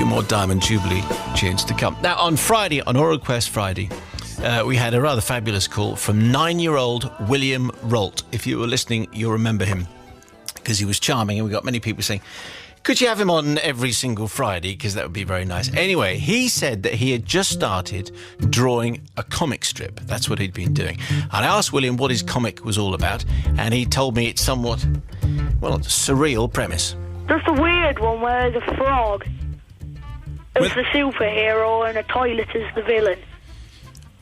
few more Diamond Jubilee tunes to come. Now, on Friday, on Oral Quest Friday, we had a rather fabulous call from 9-year-old William Rolt. If you were listening, you'll remember him because he was charming, and we got many people saying, could you have him on every single Friday? Because that would be very nice. Anyway, he said that he had just started drawing a comic strip. That's what he'd been doing. And I asked William what his comic was all about, and he told me it's somewhat, well, it's a surreal premise. Just a weird one where there's a frog. It's the superhero and a toilet is the villain.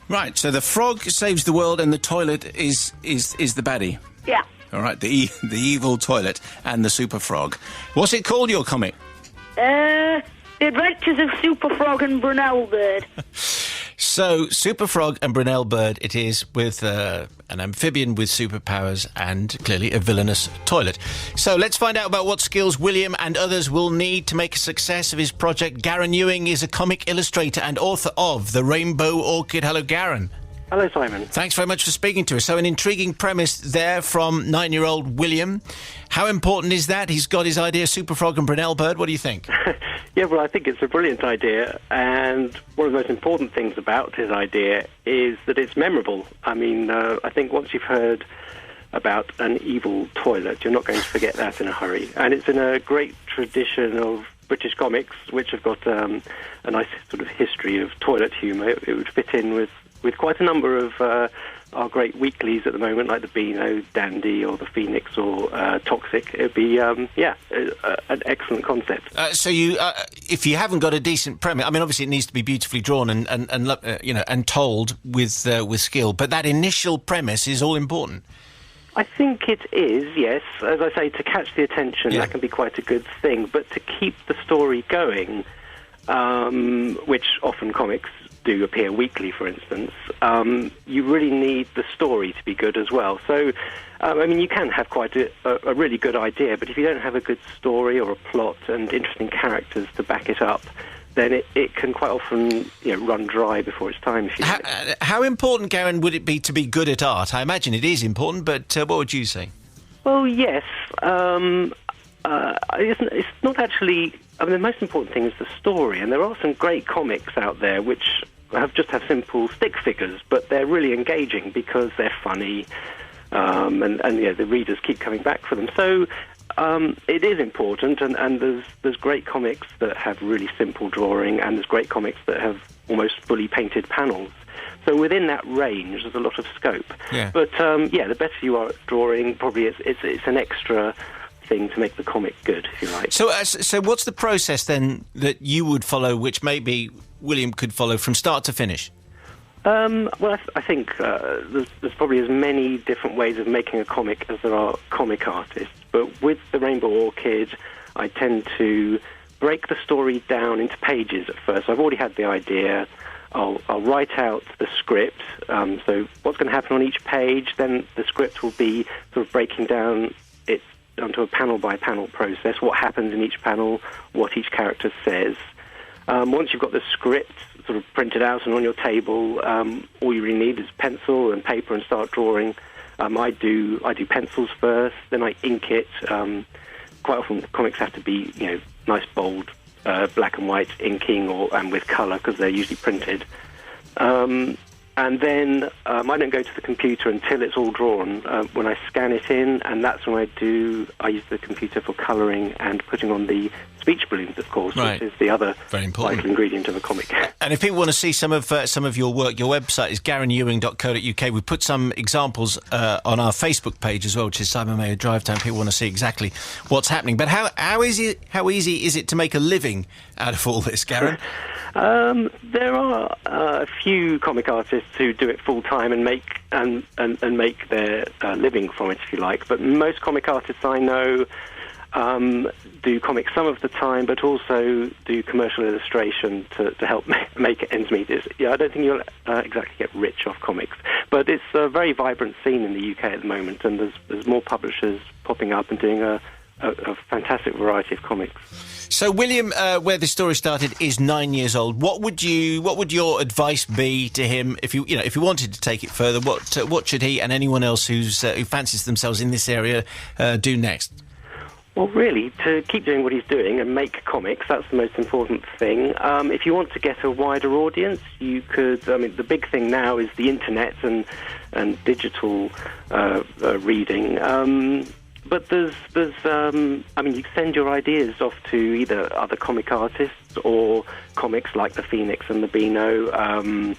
Right, so the frog saves the world and the toilet is the baddie. Yeah. All right, the evil toilet and the super frog. What's it called, your comic? The Adventures of Super Frog and Brunel Bird. So, Super Frog and Brunel Bird it is, with an amphibian with superpowers and clearly a villainous toilet. So, let's find out about what skills William and others will need to make a success of his project. Garen Ewing is a comic illustrator and author of The Rainbow Orchid. Hello, Garen. Hello, Simon. Thanks very much for speaking to us. So an intriguing premise there from 9-year-old William. How important is that? He's got his idea, Super Frog and Brunel Bird. What do you think? Yeah, well, I think it's a brilliant idea. And one of the most important things about his idea is that it's memorable. I mean, I think once you've heard about an evil toilet, you're not going to forget that in a hurry. And it's in a great tradition of British comics, which have got a nice sort of history of toilet humour. It would fit in with quite a number of our great weeklies at the moment, like the Beano, Dandy, or the Phoenix, or Toxic. It'd be, an excellent concept. So you, if you haven't got a decent premise, I mean, obviously it needs to be beautifully drawn and told with skill. But that initial premise is all important. I think it is, yes. As I say, to catch the attention, that can be quite a good thing. But to keep the story going, which often comics do appear weekly, for instance, you really need the story to be good as well. So, I mean, you can have quite a really good idea, but if you don't have a good story or a plot and interesting characters to back it up, then it can quite often run dry before it's time. How important, Garen, would it be to be good at art? I imagine it is important, but what would you say? Well, yes. It's not actually... I mean, the most important thing is the story, and there are some great comics out there which have simple stick figures, but they're really engaging because they're funny, and the readers keep coming back for them. So it is important, and there's great comics that have really simple drawing, and there's great comics that have almost fully painted panels. So within that range, there's a lot of scope. Yeah. But the better you are at drawing, probably it's an extra thing to make the comic good, if you like. So what's the process then that you would follow, which maybe William could follow from start to finish? Well, I think there's probably as many different ways of making a comic as there are comic artists. But with the Rainbow Orchid, I tend to break the story down into pages at first. So I've already had the idea. I'll write out the script. So what's going to happen on each page? Then the script will be sort of breaking down it onto a panel-by-panel process, what happens in each panel, what each character says. Once you've got the script sort of printed out and on your table, all you really need is pencil and paper and start drawing. I do pencils first, then I ink it. Quite often comics have to be nice bold black and white inking and with colour because they're usually printed. And then I don't go to the computer until it's all drawn. When I scan it in, and that's when I use the computer for colouring and putting on the speech balloons, of course, right, which is the other very important vital ingredient of a comic. And if people want to see some of your work, your website is garenewing.co.uk. We put some examples on our Facebook page as well, which is Simon Mayo Drivetime. People want to see exactly what's happening. But how easy is it to make a living out of all this, Garen? There are a few comic artists who do it full time and make their living from it, if you like. But most comic artists I know do comics some of the time, but also do commercial illustration to help make ends meet. I don't think you'll exactly get rich off comics, but it's a very vibrant scene in the UK at the moment, and there's more publishers popping up and doing a fantastic variety of comics. So William, where the story started, is 9 years old. What would your advice be to him if you wanted to take it further? What should he and anyone else who fancies themselves in this area do next? Well, really, to keep doing what he's doing and make comics, that's the most important thing. If you want to get a wider audience, you could... I mean, the big thing now is the internet and digital reading. But there's I mean, you can send your ideas off to either other comic artists or comics like The Phoenix and the Beano.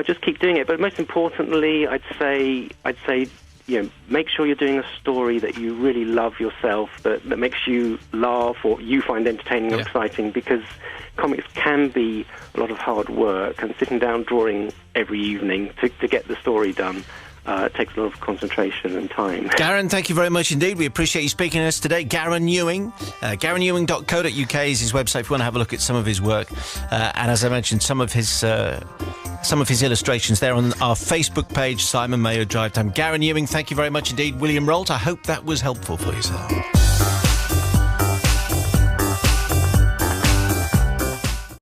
Just keep doing it. But most importantly, I'd say, make sure you're doing a story that you really love yourself, that makes you laugh or you find entertaining or exciting, because comics can be a lot of hard work, and sitting down drawing every evening to get the story done takes a lot of concentration and time. Garen, thank you very much indeed. We appreciate you speaking to us today. Garen Ewing. GarenEwing.co.uk is his website if you want to have a look at some of his work. And as I mentioned, some of his illustrations there on our Facebook page, Simon Mayo Drivetime. Garen Ewing, thank you very much indeed. William Rolt, I hope that was helpful for you, sir.